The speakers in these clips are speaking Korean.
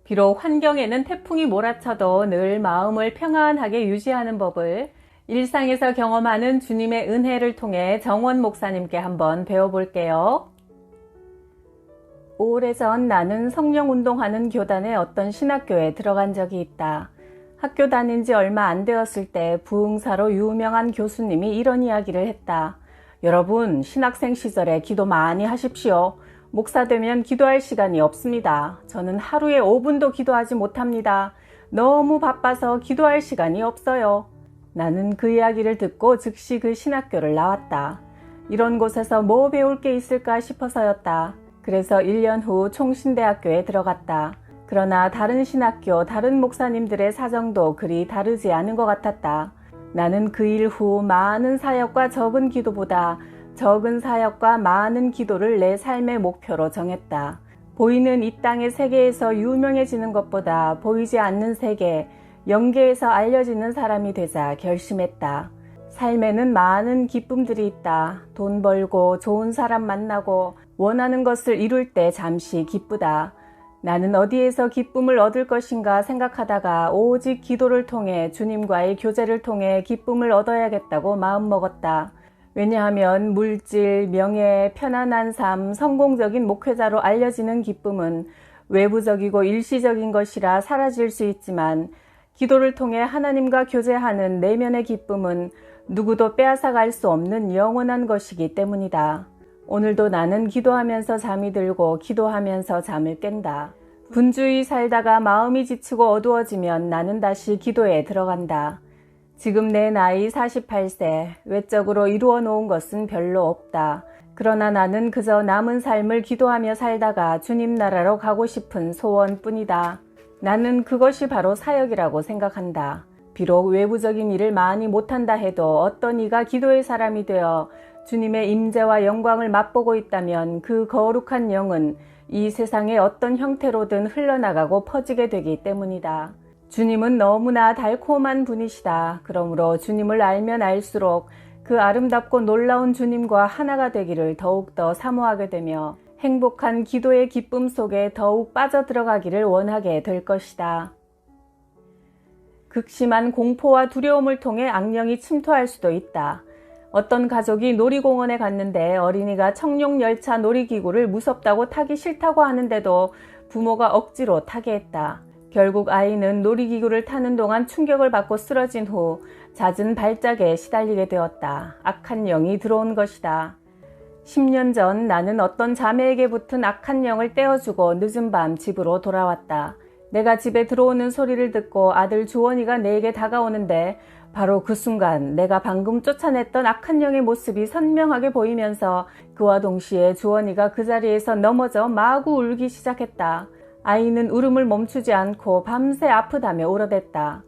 비록 환경에는 태풍이 몰아쳐도 늘 마음을 평안하게 유지하는 법을 일상에서 경험하는 주님의 은혜를 통해 정원 목사님께 한번 배워볼게요. 오래전 나는 성령 운동하는 교단의 어떤 신학교에 들어간 적이 있다. 학교 다닌 지 얼마 안 되었을 때 부흥사로 유명한 교수님이 이런 이야기를 했다. 여러분, 신학생 시절에 기도 많이 하십시오. 목사 되면 기도할 시간이 없습니다. 저는 하루에 5분도 기도하지 못합니다. 너무 바빠서 기도할 시간이 없어요. 나는 그 이야기를 듣고 즉시 그 신학교를 나왔다. 이런 곳에서 뭐 배울 게 있을까 싶어서였다. 그래서 1년 후 총신대학교에 들어갔다. 그러나 다른 신학교, 다른 목사님들의 사정도 그리 다르지 않은 것 같았다. 나는 그 일 후 많은 사역과 적은 기도보다 적은 사역과 많은 기도를 내 삶의 목표로 정했다. 보이는 이 땅의 세계에서 유명해지는 것보다 보이지 않는 세계, 영계에서 알려지는 사람이 되자 결심했다. 삶에는 많은 기쁨들이 있다. 돈 벌고 좋은 사람 만나고 원하는 것을 이룰 때 잠시 기쁘다. 나는 어디에서 기쁨을 얻을 것인가 생각하다가 오직 기도를 통해 주님과의 교제를 통해 기쁨을 얻어야겠다고 마음먹었다. 왜냐하면 물질, 명예, 편안한 삶, 성공적인 목회자로 알려지는 기쁨은 외부적이고 일시적인 것이라 사라질 수 있지만 기도를 통해 하나님과 교제하는 내면의 기쁨은 누구도 빼앗아갈 수 없는 영원한 것이기 때문이다. 오늘도 나는 기도하면서 잠이 들고 기도하면서 잠을 깬다. 분주히 살다가 마음이 지치고 어두워지면 나는 다시 기도에 들어간다. 지금 내 나이 48세, 외적으로 이루어 놓은 것은 별로 없다. 그러나 나는 그저 남은 삶을 기도하며 살다가 주님 나라로 가고 싶은 소원뿐이다. 나는 그것이 바로 사역이라고 생각한다. 비록 외부적인 일을 많이 못한다 해도 어떤 이가 기도의 사람이 되어 주님의 임재와 영광을 맛보고 있다면 그 거룩한 영은 이 세상의 어떤 형태로든 흘러나가고 퍼지게 되기 때문이다. 주님은 너무나 달콤한 분이시다. 그러므로 주님을 알면 알수록 그 아름답고 놀라운 주님과 하나가 되기를 더욱더 사모하게 되며 행복한 기도의 기쁨 속에 더욱 빠져들어가기를 원하게 될 것이다. 극심한 공포와 두려움을 통해 악령이 침투할 수도 있다. 어떤 가족이 놀이공원에 갔는데 어린이가 청룡열차 놀이기구를 무섭다고 타기 싫다고 하는데도 부모가 억지로 타게 했다. 결국 아이는 놀이기구를 타는 동안 충격을 받고 쓰러진 후 잦은 발작에 시달리게 되었다. 악한 영이 들어온 것이다. 10년 전 나는 어떤 자매에게 붙은 악한 영을 떼어주고 늦은 밤 집으로 돌아왔다. 내가 집에 들어오는 소리를 듣고 아들 주원이가 내게 다가오는데 바로 그 순간 내가 방금 쫓아냈던 악한 영의 모습이 선명하게 보이면서 그와 동시에 주원이가 그 자리에서 넘어져 마구 울기 시작했다. 아이는 울음을 멈추지 않고 밤새 아프다며 울어댔다.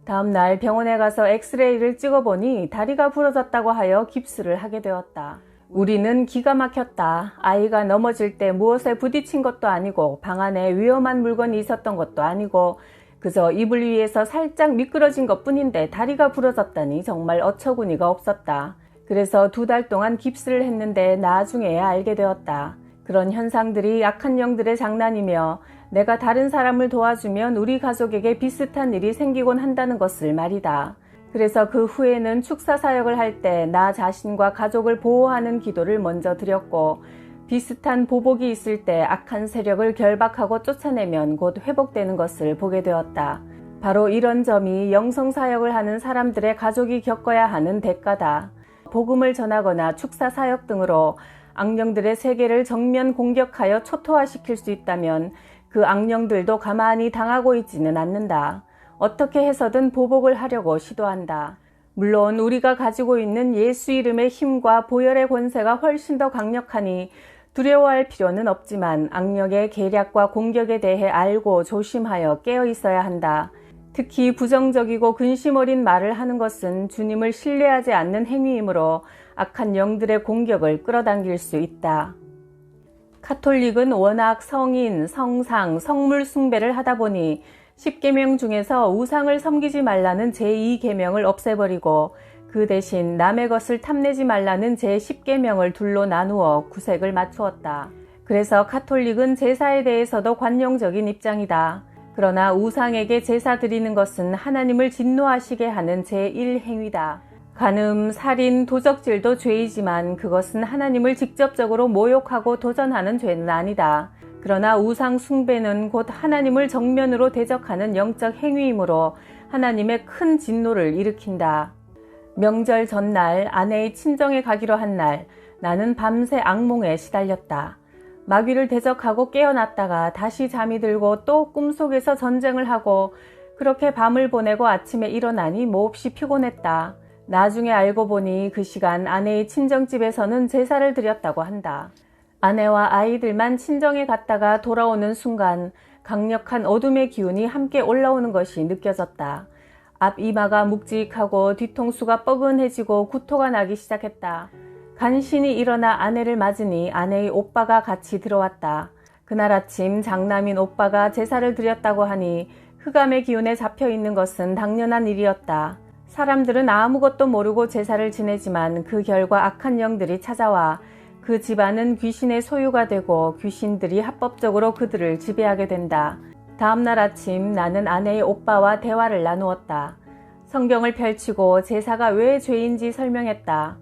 다음 날 병원에 가서 엑스레이를 찍어보니 다리가 부러졌다고 하여 깁스를 하게 되었다. 우리는 기가 막혔다. 아이가 넘어질 때 무엇에 부딪힌 것도 아니고 방 안에 위험한 물건이 있었던 것도 아니고 그저 이불 위에서 살짝 미끄러진 것뿐인데 다리가 부러졌다니 정말 어처구니가 없었다. 그래서 2달 동안 깁스를 했는데 나중에야 알게 되었다. 그런 현상들이 악한 영들의 장난이며 내가 다른 사람을 도와주면 우리 가족에게 비슷한 일이 생기곤 한다는 것을 말이다. 그래서 그 후에는 축사 사역을 할 때 나 자신과 가족을 보호하는 기도를 먼저 드렸고 비슷한 보복이 있을 때 악한 세력을 결박하고 쫓아내면 곧 회복되는 것을 보게 되었다. 바로 이런 점이 영성사역을 하는 사람들의 가족이 겪어야 하는 대가다. 복음을 전하거나 축사 사역 등으로 악령들의 세계를 정면 공격하여 초토화시킬 수 있다면 그 악령들도 가만히 당하고 있지는 않는다. 어떻게 해서든 보복을 하려고 시도한다. 물론 우리가 가지고 있는 예수 이름의 힘과 보혈의 권세가 훨씬 더 강력하니 두려워할 필요는 없지만 악령의 계략과 공격에 대해 알고 조심하여 깨어 있어야 한다. 특히 부정적이고 근심 어린 말을 하는 것은 주님을 신뢰하지 않는 행위이므로 악한 영들의 공격을 끌어당길 수 있다. 카톨릭은 워낙 성인, 성상, 성물 숭배를 하다 보니 10계명 중에서 우상을 섬기지 말라는 제2계명을 없애버리고 그 대신 남의 것을 탐내지 말라는 제10계명을 둘로 나누어 구색을 맞추었다. 그래서 카톨릭은 제사에 대해서도 관용적인 입장이다. 그러나 우상에게 제사 드리는 것은 하나님을 진노하시게 하는 제1행위다. 간음, 살인, 도적질도 죄이지만 그것은 하나님을 직접적으로 모욕하고 도전하는 죄는 아니다. 그러나 우상 숭배는 곧 하나님을 정면으로 대적하는 영적 행위이므로 하나님의 큰 진노를 일으킨다. 명절 전날 아내의 친정에 가기로 한 날, 나는 밤새 악몽에 시달렸다. 마귀를 대적하고 깨어났다가 다시 잠이 들고 또 꿈속에서 전쟁을 하고 그렇게 밤을 보내고 아침에 일어나니 몹시 피곤했다. 나중에 알고 보니 그 시간 아내의 친정집에서는 제사를 드렸다고 한다. 아내와 아이들만 친정에 갔다가 돌아오는 순간 강력한 어둠의 기운이 함께 올라오는 것이 느껴졌다. 앞 이마가 묵직하고 뒤통수가 뻐근해지고 구토가 나기 시작했다. 간신히 일어나 아내를 맞으니 아내의 오빠가 같이 들어왔다. 그날 아침 장남인 오빠가 제사를 드렸다고 하니 흑암의 기운에 잡혀 있는 것은 당연한 일이었다. 사람들은 아무것도 모르고 제사를 지내지만 그 결과 악한 영들이 찾아와 그 집안은 귀신의 소유가 되고 귀신들이 합법적으로 그들을 지배하게 된다. 다음날 아침 나는 아내의 오빠와 대화를 나누었다. 성경을 펼치고 제사가 왜 죄인지 설명했다.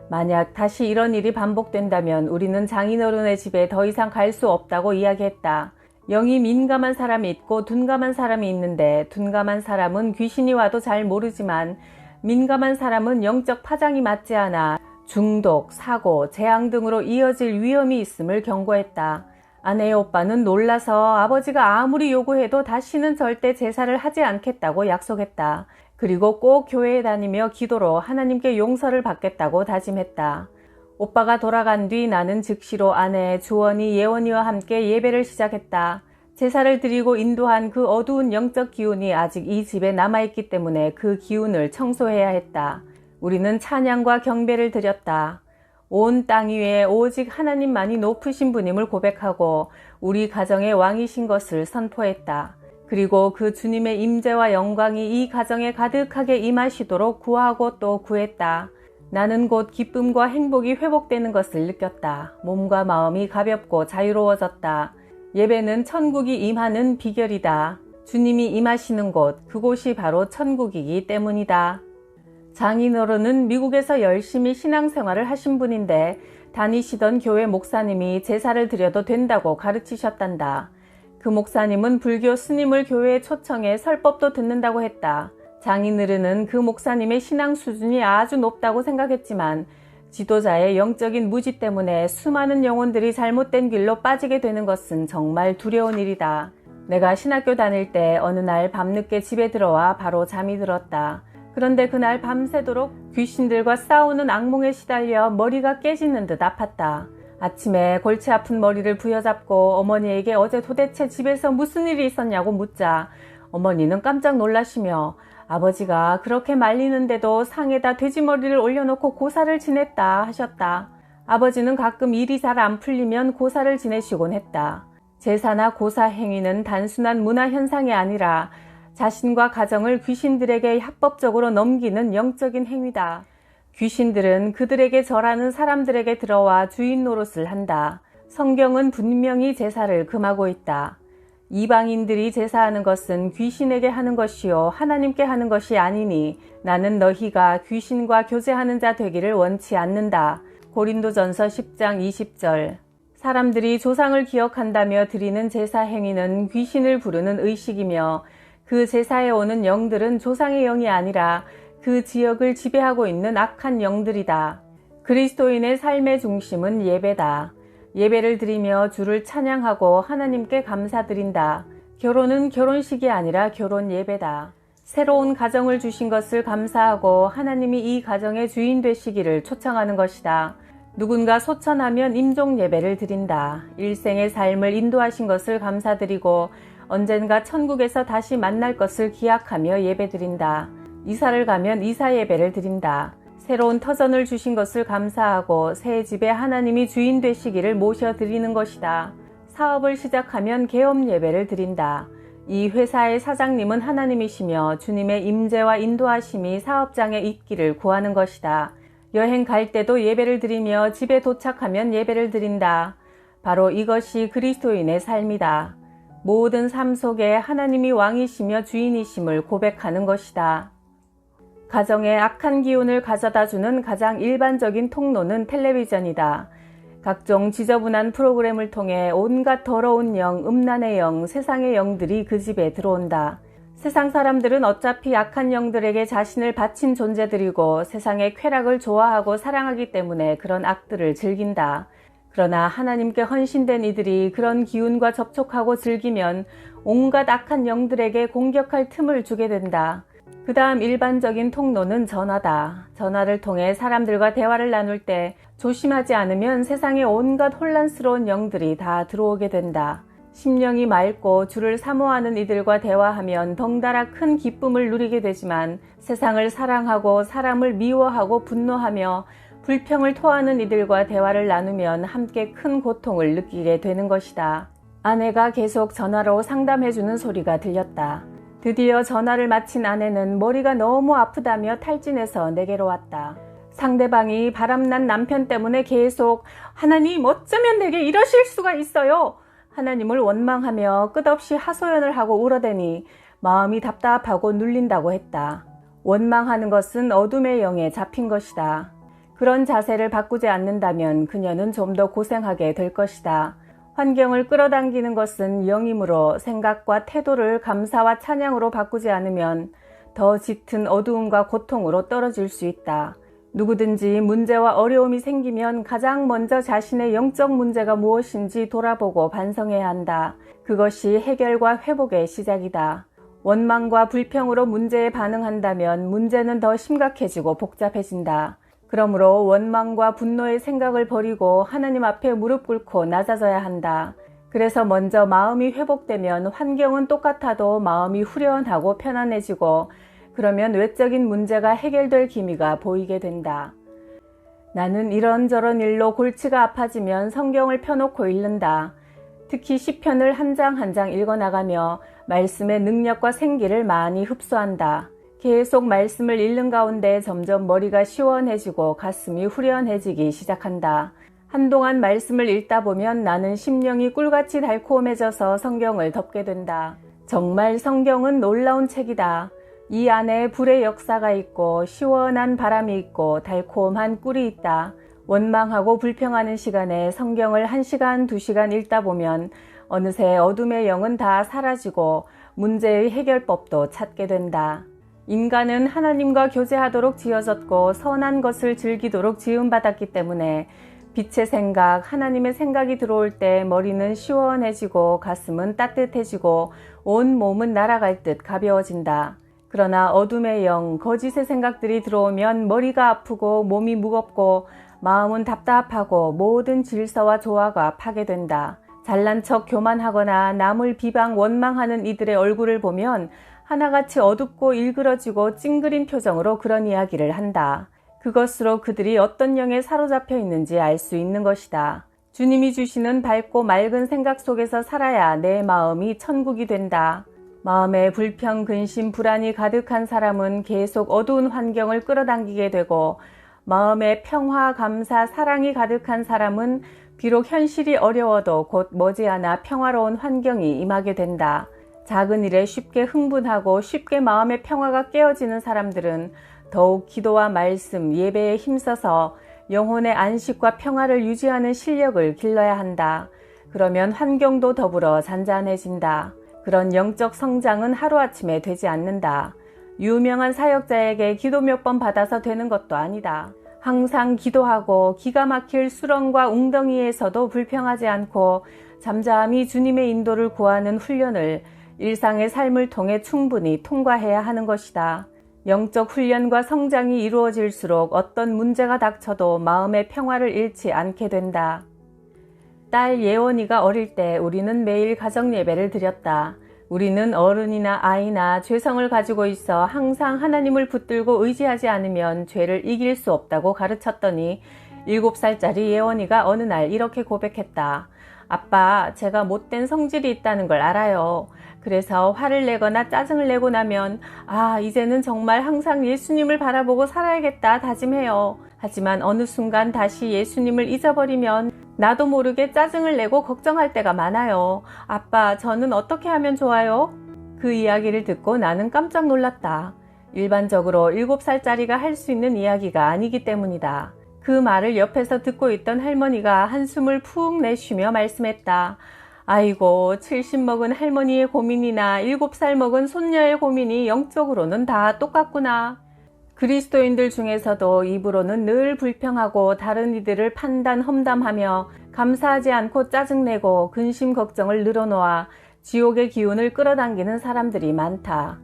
만약 다시 이런 일이 반복된다면 우리는 장인어른의 집에 더 이상 갈 수 없다고 이야기했다. 영이 민감한 사람이 있고 둔감한 사람이 있는데 둔감한 사람은 귀신이 와도 잘 모르지만 민감한 사람은 영적 파장이 맞지 않아 중독, 사고, 재앙 등으로 이어질 위험이 있음을 경고했다. 아내의 오빠는 놀라서 아버지가 아무리 요구해도 다시는 절대 제사를 하지 않겠다고 약속했다. 그리고 꼭 교회에 다니며 기도로 하나님께 용서를 받겠다고 다짐했다. 오빠가 돌아간 뒤 나는 즉시로 아내 주원이 예원이와 함께 예배를 시작했다. 제사를 드리고 인도한 그 어두운 영적 기운이 아직 이 집에 남아있기 때문에 그 기운을 청소해야 했다. 우리는 찬양과 경배를 드렸다. 온 땅 위에 오직 하나님만이 높으신 분임을 고백하고 우리 가정의 왕이신 것을 선포했다. 그리고 그 주님의 임재와 영광이 이 가정에 가득하게 임하시도록 구하고 또 구했다. 나는 곧 기쁨과 행복이 회복되는 것을 느꼈다. 몸과 마음이 가볍고 자유로워졌다. 예배는 천국이 임하는 비결이다. 주님이 임하시는 곳, 그곳이 바로 천국이기 때문이다. 장인어른은 미국에서 열심히 신앙생활을 하신 분인데 다니시던 교회 목사님이 제사를 드려도 된다고 가르치셨단다. 그 목사님은 불교 스님을 교회에 초청해 설법도 듣는다고 했다. 장인어른은 그 목사님의 신앙 수준이 아주 높다고 생각했지만 지도자의 영적인 무지 때문에 수많은 영혼들이 잘못된 길로 빠지게 되는 것은 정말 두려운 일이다. 내가 신학교 다닐 때 어느 날 밤늦게 집에 들어와 바로 잠이 들었다. 그런데 그날 밤새도록 귀신들과 싸우는 악몽에 시달려 머리가 깨지는 듯 아팠다. 아침에 골치 아픈 머리를 부여잡고 어머니에게 어제 도대체 집에서 무슨 일이 있었냐고 묻자 어머니는 깜짝 놀라시며 아버지가 그렇게 말리는데도 상에다 돼지머리를 올려놓고 고사를 지냈다 하셨다. 아버지는 가끔 일이 잘 안 풀리면 고사를 지내시곤 했다. 제사나 고사 행위는 단순한 문화 현상이 아니라 자신과 가정을 귀신들에게 합법적으로 넘기는 영적인 행위다. 귀신들은 그들에게 절하는 사람들에게 들어와 주인 노릇을 한다. 성경은 분명히 제사를 금하고 있다. 이방인들이 제사하는 것은 귀신에게 하는 것이요 하나님께 하는 것이 아니니 나는 너희가 귀신과 교제하는 자 되기를 원치 않는다. 고린도전서 10장 20절. 사람들이 조상을 기억한다며 드리는 제사 행위는 귀신을 부르는 의식이며 그 제사에 오는 영들은 조상의 영이 아니라 그 지역을 지배하고 있는 악한 영들이다. 그리스도인의 삶의 중심은 예배다. 예배를 드리며 주를 찬양하고 하나님께 감사드린다. 결혼은 결혼식이 아니라 결혼 예배다. 새로운 가정을 주신 것을 감사하고 하나님이 이 가정의 주인 되시기를 초청하는 것이다. 누군가 소천하면 임종 예배를 드린다. 일생의 삶을 인도하신 것을 감사드리고 언젠가 천국에서 다시 만날 것을 기약하며 예배드린다. 이사를 가면 이사 예배를 드린다. 새로운 터전을 주신 것을 감사하고 새 집에 하나님이 주인 되시기를 모셔드리는 것이다. 사업을 시작하면 개업 예배를 드린다. 이 회사의 사장님은 하나님이시며 주님의 임재와 인도하심이 사업장에 있기를 구하는 것이다. 여행 갈 때도 예배를 드리며 집에 도착하면 예배를 드린다. 바로 이것이 그리스도인의 삶이다. 모든 삶 속에 하나님이 왕이시며 주인이심을 고백하는 것이다. 가정에 악한 기운을 가져다주는 가장 일반적인 통로는 텔레비전이다. 각종 지저분한 프로그램을 통해 온갖 더러운 영, 음란의 영, 세상의 영들이 그 집에 들어온다. 세상 사람들은 어차피 악한 영들에게 자신을 바친 존재들이고 세상의 쾌락을 좋아하고 사랑하기 때문에 그런 악들을 즐긴다. 그러나 하나님께 헌신된 이들이 그런 기운과 접촉하고 즐기면 온갖 악한 영들에게 공격할 틈을 주게 된다. 그 다음 일반적인 통로는 전화다. 전화를 통해 사람들과 대화를 나눌 때 조심하지 않으면 세상에 온갖 혼란스러운 영들이 다 들어오게 된다. 심령이 맑고 주를 사모하는 이들과 대화하면 덩달아 큰 기쁨을 누리게 되지만 세상을 사랑하고 사람을 미워하고 분노하며 불평을 토하는 이들과 대화를 나누면 함께 큰 고통을 느끼게 되는 것이다. 아내가 계속 전화로 상담해주는 소리가 들렸다. 드디어 전화를 마친 아내는 머리가 너무 아프다며 탈진해서 내게로 왔다. 상대방이 바람난 남편 때문에 계속 하나님 어쩌면 내게 이러실 수가 있어요. 하나님을 원망하며 끝없이 하소연을 하고 울어대니 마음이 답답하고 눌린다고 했다. 원망하는 것은 어둠의 영에 잡힌 것이다. 그런 자세를 바꾸지 않는다면 그녀는 좀 더 고생하게 될 것이다. 환경을 끌어당기는 것은 영이므로 생각과 태도를 감사와 찬양으로 바꾸지 않으면 더 짙은 어두움과 고통으로 떨어질 수 있다. 누구든지 문제와 어려움이 생기면 가장 먼저 자신의 영적 문제가 무엇인지 돌아보고 반성해야 한다. 그것이 해결과 회복의 시작이다. 원망과 불평으로 문제에 반응한다면 문제는 더 심각해지고 복잡해진다. 그러므로 원망과 분노의 생각을 버리고 하나님 앞에 무릎 꿇고 낮아져야 한다. 그래서 먼저 마음이 회복되면 환경은 똑같아도 마음이 후련하고 편안해지고 그러면 외적인 문제가 해결될 기미가 보이게 된다. 나는 이런저런 일로 골치가 아파지면 성경을 펴놓고 읽는다. 특히 시편을 한 장 한 장 읽어나가며 말씀의 능력과 생기를 많이 흡수한다. 계속 말씀을 읽는 가운데 점점 머리가 시원해지고 가슴이 후련해지기 시작한다. 한동안 말씀을 읽다 보면 나는 심령이 꿀같이 달콤해져서 성경을 덮게 된다. 정말 성경은 놀라운 책이다. 이 안에 불의 역사가 있고 시원한 바람이 있고 달콤한 꿀이 있다. 원망하고 불평하는 시간에 성경을 1시간, 2시간 읽다 보면 어느새 어둠의 영은 다 사라지고 문제의 해결법도 찾게 된다. 인간은 하나님과 교제하도록 지어졌고 선한 것을 즐기도록 지음받았기 때문에 빛의 생각, 하나님의 생각이 들어올 때 머리는 시원해지고 가슴은 따뜻해지고 온 몸은 날아갈 듯 가벼워진다. 그러나 어둠의 영, 거짓의 생각들이 들어오면 머리가 아프고 몸이 무겁고 마음은 답답하고 모든 질서와 조화가 파괴된다. 잘난 척 교만하거나 남을 비방 원망하는 이들의 얼굴을 보면 하나같이 어둡고 일그러지고 찡그린 표정으로 그런 이야기를 한다. 그것으로 그들이 어떤 영에 사로잡혀 있는지 알 수 있는 것이다. 주님이 주시는 밝고 맑은 생각 속에서 살아야 내 마음이 천국이 된다. 마음에 불평, 근심, 불안이 가득한 사람은 계속 어두운 환경을 끌어당기게 되고 마음에 평화, 감사, 사랑이 가득한 사람은 비록 현실이 어려워도 곧 머지않아 평화로운 환경이 임하게 된다. 작은 일에 쉽게 흥분하고 쉽게 마음의 평화가 깨어지는 사람들은 더욱 기도와 말씀, 예배에 힘써서 영혼의 안식과 평화를 유지하는 실력을 길러야 한다. 그러면 환경도 더불어 잔잔해진다. 그런 영적 성장은 하루아침에 되지 않는다. 유명한 사역자에게 기도 몇 번 받아서 되는 것도 아니다. 항상 기도하고 기가 막힐 수렁과 웅덩이에서도 불평하지 않고 잠잠히 주님의 인도를 구하는 훈련을 일상의 삶을 통해 충분히 통과해야 하는 것이다. 영적 훈련과 성장이 이루어질수록 어떤 문제가 닥쳐도 마음의 평화를 잃지 않게 된다. 딸 예원이가 어릴 때 우리는 매일 가정 예배를 드렸다. 우리는 어른이나 아이나 죄성을 가지고 있어 항상 하나님을 붙들고 의지하지 않으면 죄를 이길 수 없다고 가르쳤더니 7살짜리 예원이가 어느 날 이렇게 고백했다. 아빠, 제가 못된 성질이 있다는 걸 알아요. 그래서 화를 내거나 짜증을 내고 나면 이제는 정말 항상 예수님을 바라보고 살아야겠다 다짐해요. 하지만 어느 순간 다시 예수님을 잊어버리면 나도 모르게 짜증을 내고 걱정할 때가 많아요. 아빠, 저는 어떻게 하면 좋아요? 그 이야기를 듣고 나는 깜짝 놀랐다. 일반적으로 7살짜리가 할 수 있는 이야기가 아니기 때문이다. 그 말을 옆에서 듣고 있던 할머니가 한숨을 푹 내쉬며 말씀했다. 아이고, 70 먹은 할머니의 고민이나 7살 먹은 손녀의 고민이 영적으로는 다 똑같구나. 그리스도인들 중에서도 입으로는 늘 불평하고 다른 이들을 판단 험담하며 감사하지 않고 짜증내고 근심 걱정을 늘어놓아 지옥의 기운을 끌어당기는 사람들이 많다.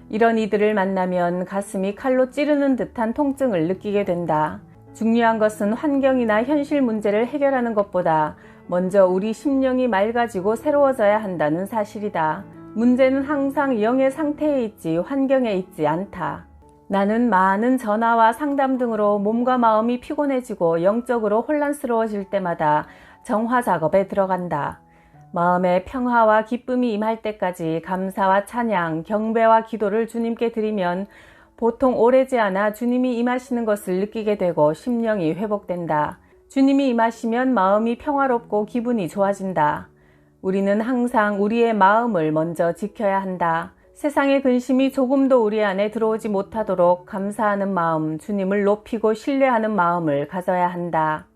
이런 이들을 만나면 가슴이 칼로 찌르는 듯한 통증을 느끼게 된다. 중요한 것은 환경이나 현실 문제를 해결하는 것보다 먼저 우리 심령이 맑아지고 새로워져야 한다는 사실이다. 문제는 항상 영의 상태에 있지 환경에 있지 않다. 나는 많은 전화와 상담 등으로 몸과 마음이 피곤해지고 영적으로 혼란스러워질 때마다 정화 작업에 들어간다. 마음의 평화와 기쁨이 임할 때까지 감사와 찬양, 경배와 기도를 주님께 드리면 보통 오래지 않아 주님이 임하시는 것을 느끼게 되고 심령이 회복된다. 주님이 임하시면 마음이 평화롭고 기분이 좋아진다. 우리는 항상 우리의 마음을 먼저 지켜야 한다. 세상의 근심이 조금도 우리 안에 들어오지 못하도록 감사하는 마음, 주님을 높이고 신뢰하는 마음을 가져야 한다.